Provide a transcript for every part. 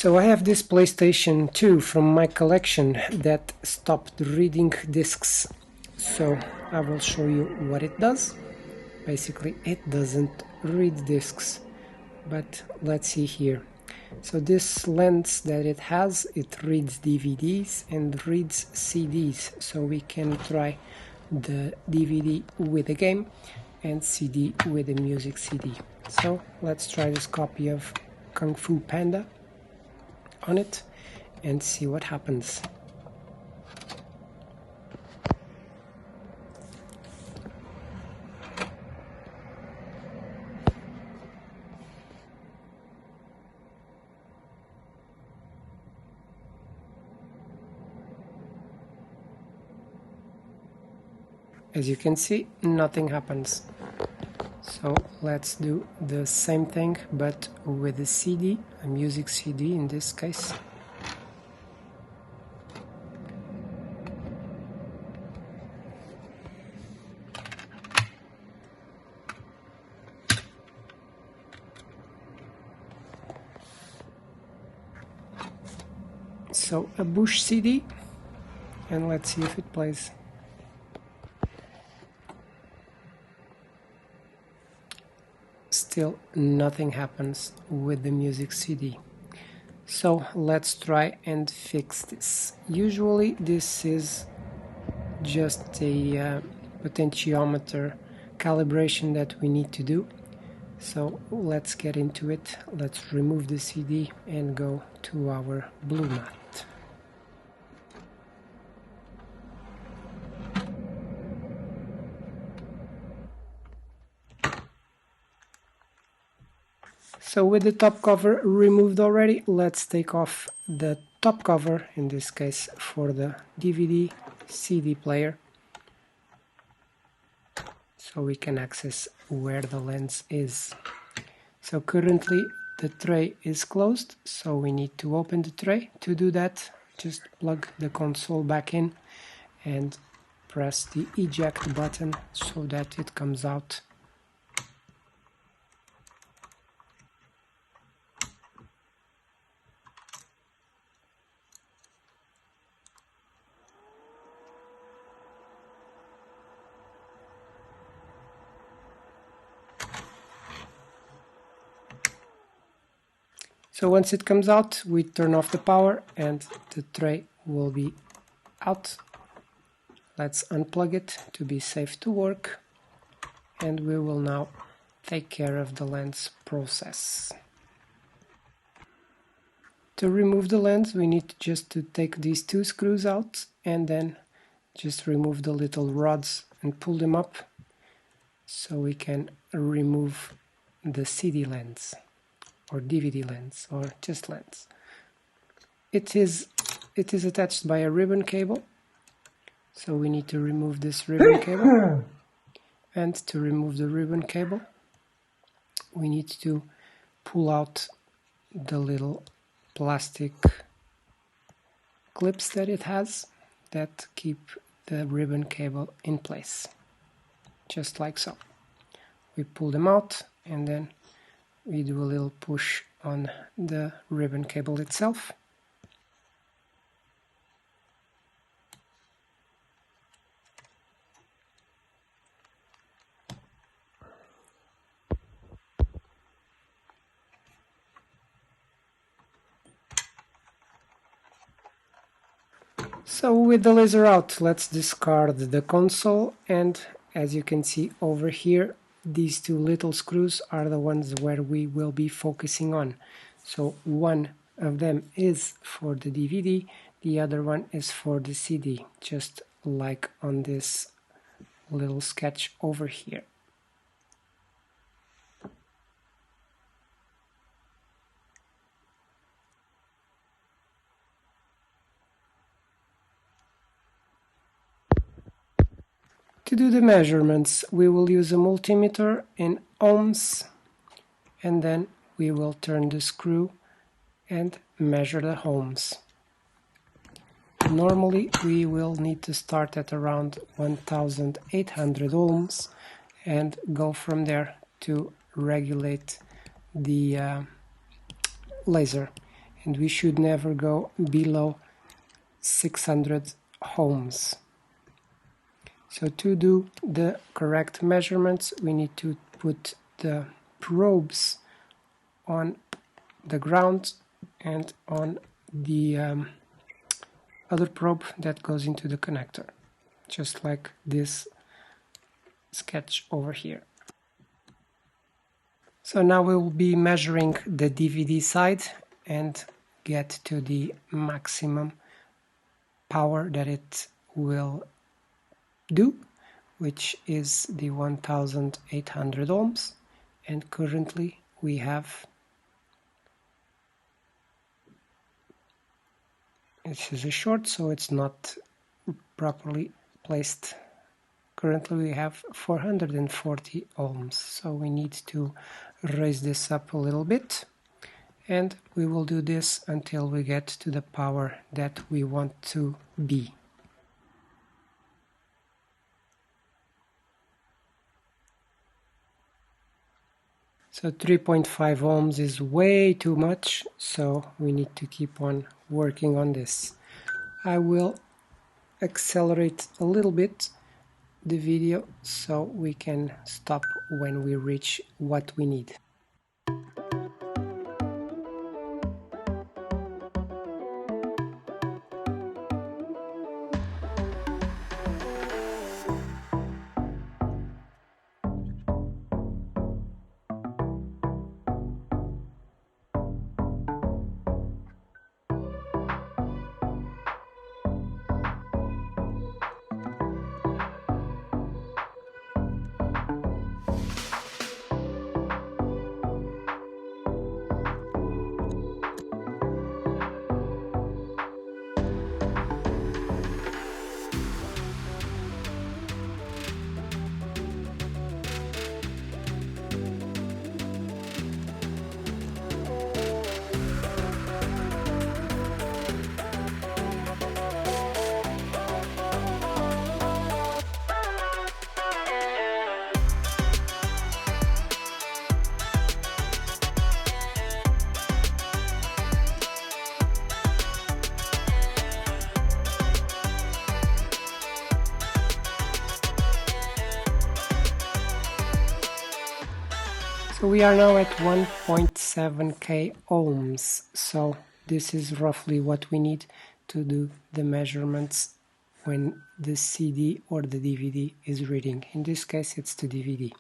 So I have this PlayStation 2 from my collection that stopped reading discs. So I will show you what it does. Basically, it doesn't read discs, but let's see here. So this lens that it has, it reads DVDs and reads CDs. So we can try the DVD with a game and CD with a music CD. So let's try this copy of Kung Fu Panda on it and see what happens. As you can see, nothing happens. So let's do the same thing but with a CD, a music CD in this case. So a Bush CD, and let's see if it plays. Still nothing happens with the music CD. So let's try and fix this. Usually this is just a potentiometer calibration that we need to do. So let's get into it. Let's remove the CD and go to our blue mat. So with the top cover removed already, let's take off the top cover, in this case for the DVD CD player, so we can access where the lens is. So currently the tray is closed, so we need to open the tray. To do that, just plug the console back in and press the eject button so that it comes out. So once it comes out, we turn off the power and the tray will be out. Let's unplug it to be safe to work, and we will now take care of the lens process. To remove the lens, we need just to take these two screws out and then just remove the little rods and pull them up so we can remove the CD lens or DVD lens or just lens. It is attached by a ribbon cable, so we need to remove this ribbon cable. And to remove the ribbon cable, we need to pull out the little plastic clips that it has that keep the ribbon cable in place, just like so. We pull them out and then we do a little push on the ribbon cable itself. So with the laser out, let's discard the console, and as you can see over here, these two little screws are the ones where we will be focusing on. So one of them is for the DVD, the other one is for the CD, just like on this little sketch over here. To do the measurements, we will use a multimeter in ohms, and then we will turn the screw and measure the ohms. Normally we will need to start at around 1800 ohms and go from there to regulate the laser. and we should never go below 600 ohms. So to do the correct measurements, we need to put the probes on the ground and on the other probe that goes into the connector, just like this sketch over here. So now we will be measuring the DVD side and get to the maximum power that it will do, which is the 1800 ohms, and currently we have, this is a short, so it's not properly placed. Currently we have 440 ohms, so we need to raise this up a little bit, and we will do this until we get to the power that we want to be. So 3.5 ohms is way too much, so we need to keep on working on this. I will accelerate a little bit the video so we can stop when we reach what we need. So we are now at 1.7k ohms, so this is roughly what we need to do the measurements when the CD or the DVD is reading. In this case it's the DVD.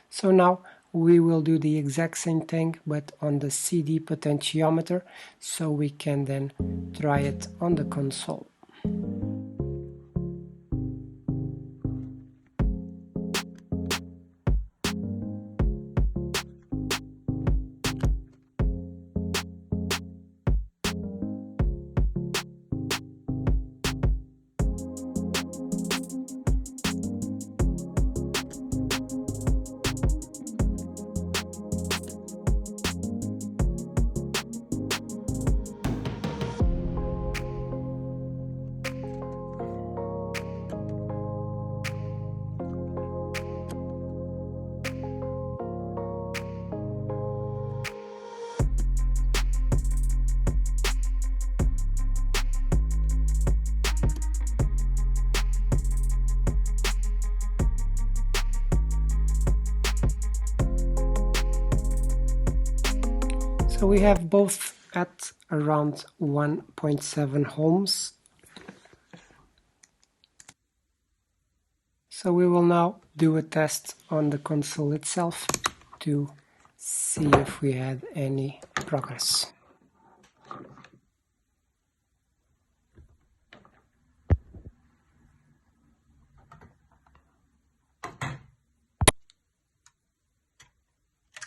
So now we will do the exact same thing but on the CD potentiometer, so we can then try it on the console. So we have both at around 1.7 ohms. So we will now do a test on the console itself to see if we had any progress.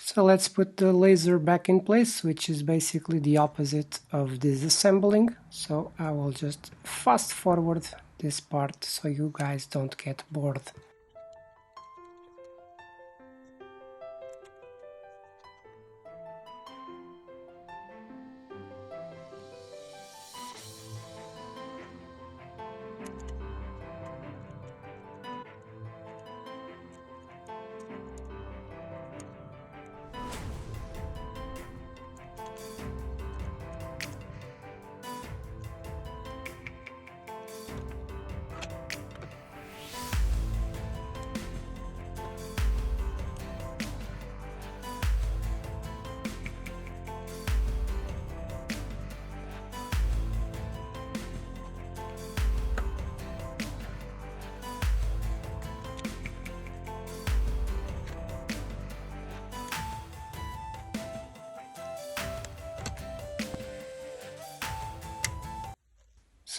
So let's put the laser back in place, which is basically the opposite of disassembling. So I will just fast forward this part so you guys don't get bored.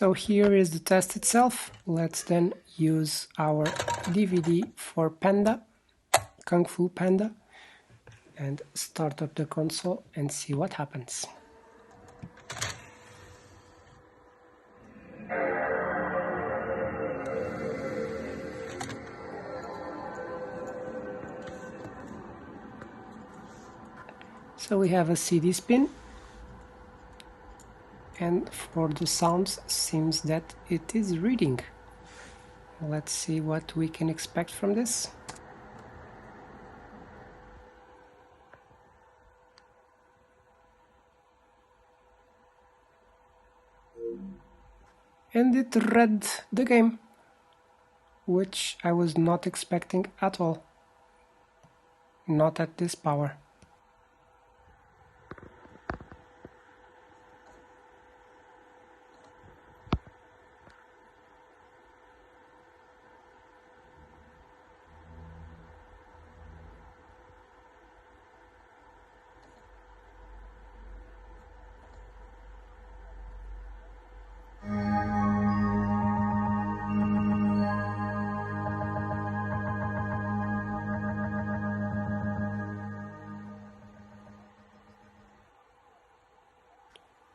So here is the test itself. Let's then use our DVD for Panda, Kung Fu Panda, and start up the console and see what happens. So we have a CD spin, and for the sounds seems that it is reading. Let's see what we can expect from this. And it read the game, which I was not expecting at all. Not at this power.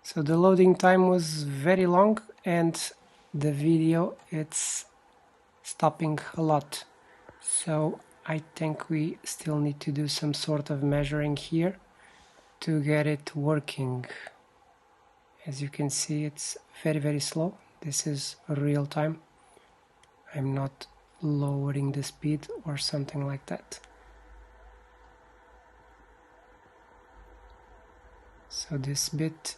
So the loading time was very long and the video it's stopping a lot. So I think we still need to do some sort of measuring here to get it working. As you can see, it's very slow. This is real time. I'm not lowering the speed or something like that. So this bit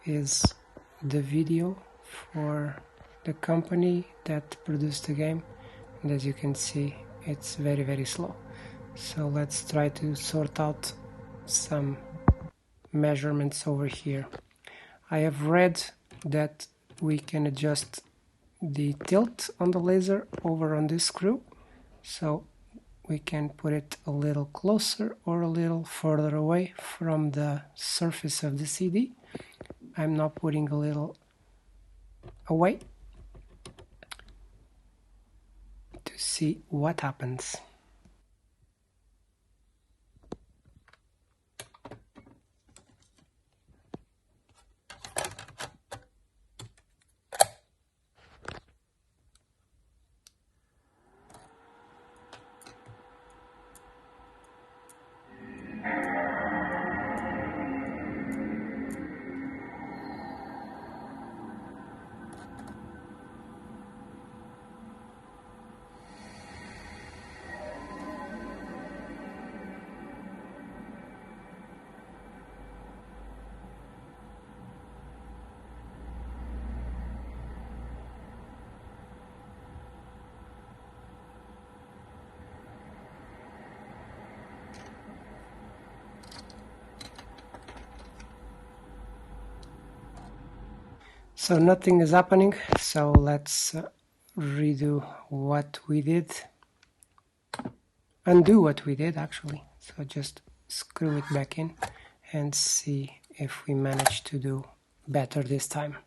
is the video for the company that produced the game, and as you can see it's very slow. So let's try to sort out some measurements over here. I have read that we can adjust the tilt on the laser over on this screw, so we can put it a little closer or a little further away from the surface of the CD. I'm now putting a little away to see what happens. So nothing is happening, so let's redo what we did, undo what we did actually. So just screw it back in and see if we manage to do better this time.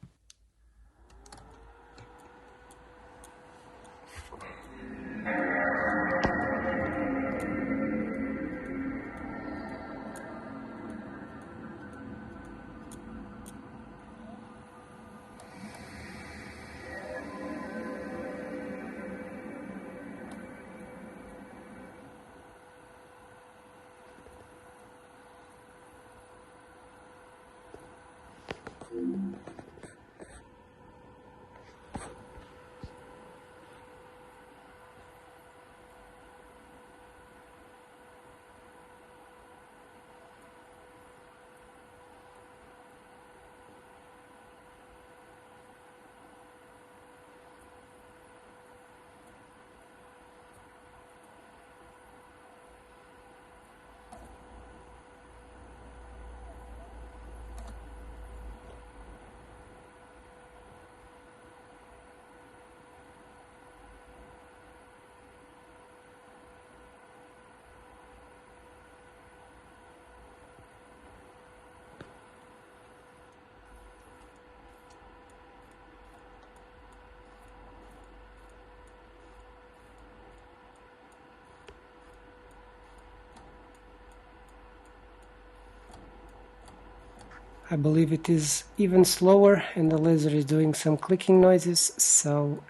I believe it is even slower, and the laser is doing some clicking noises, so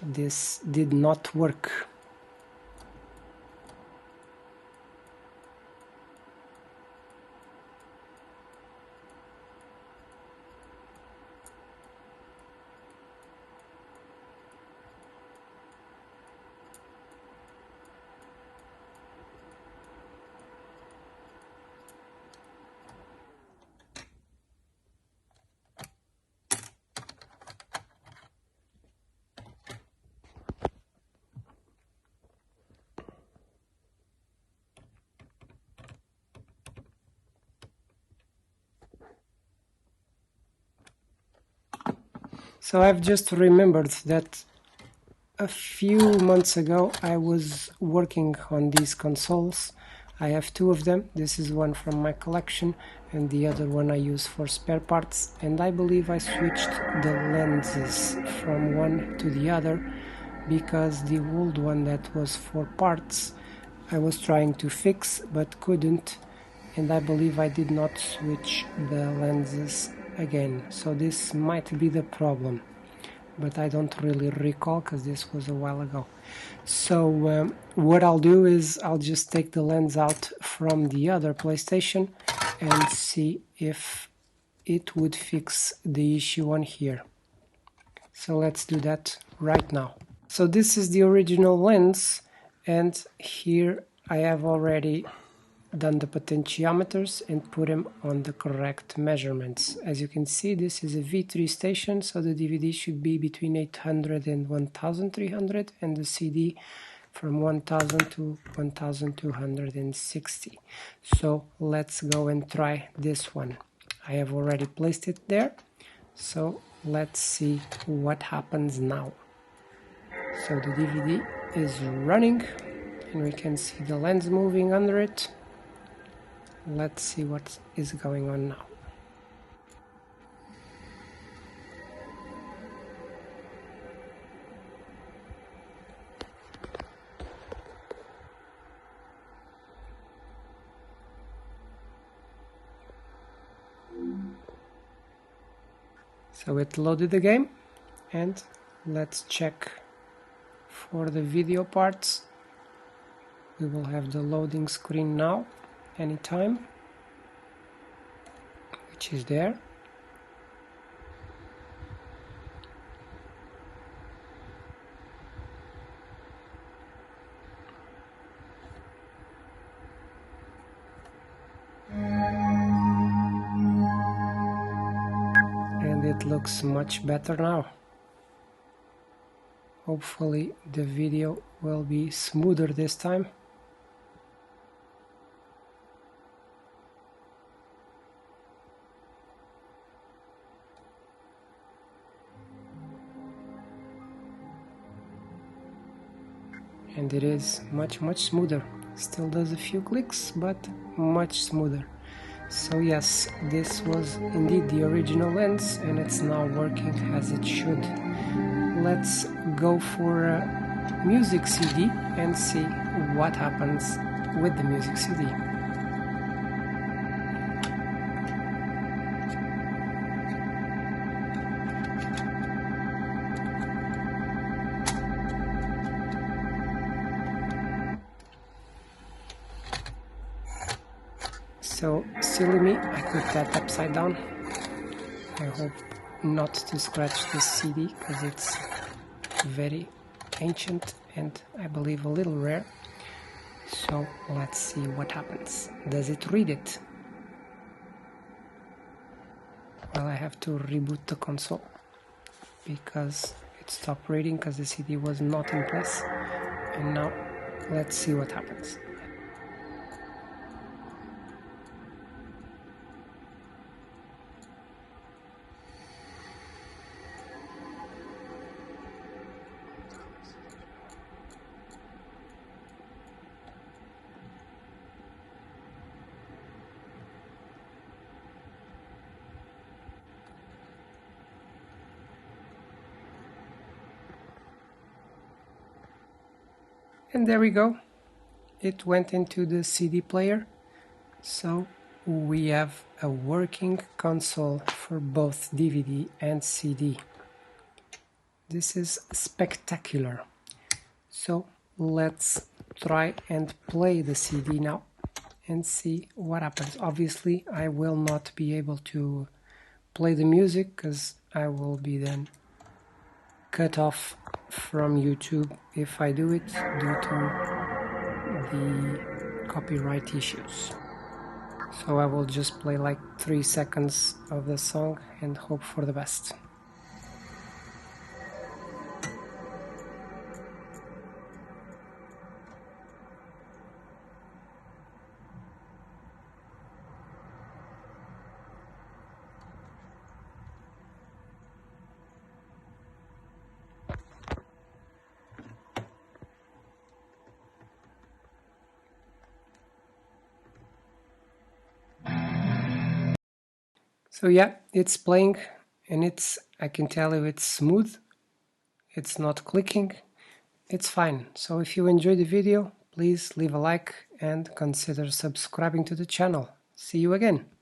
this did not work. So I've just remembered that a few months ago I was working on these consoles. I have two of them. This is one from my collection and the other one I use for spare parts, and I believe I switched the lenses from one to the other because the old one that was for parts I was trying to fix but couldn't, and I believe I did not switch the lenses again, so this might be the problem, but I don't really recall because this was a while ago. So what I'll do is I'll just take the lens out from the other PlayStation and see if it would fix the issue on here. So let's do that right now. So this is the original lens, and here I have already done the potentiometers and put them on the correct measurements. As you can see, this is a V3 station, so the DVD should be between 800 and 1300, and the CD from 1000 to 1260. So let's go and try this one. I have already placed it there, so let's see what happens now. So the DVD is running and we can see the lens moving under it. Let's see what is going on now. So it loaded the game, and let's check for the video parts. We will have the loading screen now, anytime, which is there. And it looks much better now. Hopefully the video will be smoother this time. And it is much smoother. Still does a few clicks, but much smoother. So yes, this was indeed the original lens, and it's now working as it should. Let's go for a music CD and see what happens with the music CD. So, silly me, I put that upside down. I hope not to scratch this CD because it's very ancient and I believe a little rare. So let's see what happens. Does it read it? Well, I have to reboot the console because it stopped reading because the CD was not in place. And now let's see what happens. And there we go. It went into the CD player. So we have a working console for both DVD and CD. This is spectacular. So let's try and play the CD now and see what happens. Obviously, I will not be able to play the music because I will be then cut off from YouTube if I do it due to the copyright issues. So I will just play like 3 seconds of the song and hope for the best. So yeah, it's playing and I can tell you it's smooth, it's not clicking, it's fine. So if you enjoyed the video, please leave a like and consider subscribing to the channel. See you again.